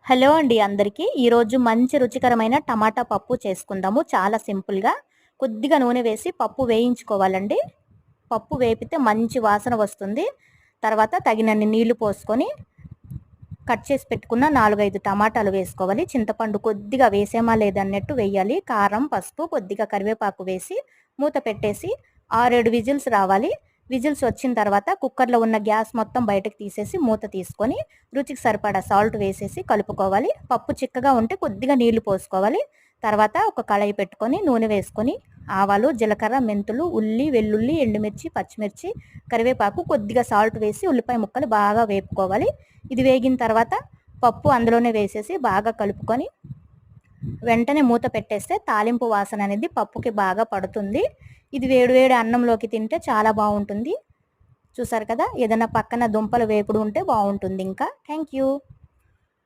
Hello అండి అందరికీ. ఈరోజు మంచి రుచికరమైన టమాటా పప్పు చేసుకుందాము. చాలా సింపుల్‌గా. కొద్దిగా నూనె వేసి పప్పు వేయించుకోవాలండి. పప్పు వేపితే మంచి వాసన వస్తుంది. తర్వాత తగినన్ని నీళ్లు పోసుకొని కట్ చేసి పెట్టుకున్న 4, 5 టమాటాలు వేసుకోవాలి. చింతపండు కొద్దిగా వేసామా లేదన్నట్టు వేయాలి. కారం, పసుపు, కొద్దిగా కరివేపాకు వేసి మూత పెట్టేసి 6, 7 విజిల్స్ రావాలి. విజిల్స్ వచ్చిన తర్వాత కుక్కర్లో ఉన్న గ్యాస్ మొత్తం బయటకు తీసేసి మూత తీసుకొని రుచికి సరిపడా సాల్ట్ వేసేసి కలుపుకోవాలి. పప్పు చిక్కగా ఉంటే కొద్దిగా నీళ్లు పోసుకోవాలి. తర్వాత ఒక కళాయి పెట్టుకొని నూనె వేసుకొని ఆవాలు, జీలకర్ర, మెంతులు, ఉల్లి, వెల్లుల్లి, ఎండుమిర్చి, పచ్చిమిర్చి, కరివేపాకు, కొద్దిగా సాల్ట్ వేసి ఉల్లిపాయ ముక్కలు బాగా వేపుకోవాలి. ఇది వేగిన తర్వాత పప్పు అందులోనే వేసేసి బాగా కలుపుకొని వెంటనే మూత పెట్టేస్తే తాలింపు వాసన అనేది పప్పుకి బాగా పడుతుంది. ఇది వేడివేడి అన్నంలోకి తింటే చాలా బాగుంటుంది. చూసారు కదా, ఏదైనా పక్కన దుంపలు వేపుడు ఉంటే బాగుంటుంది. ఇంకా థ్యాంక్ యూ.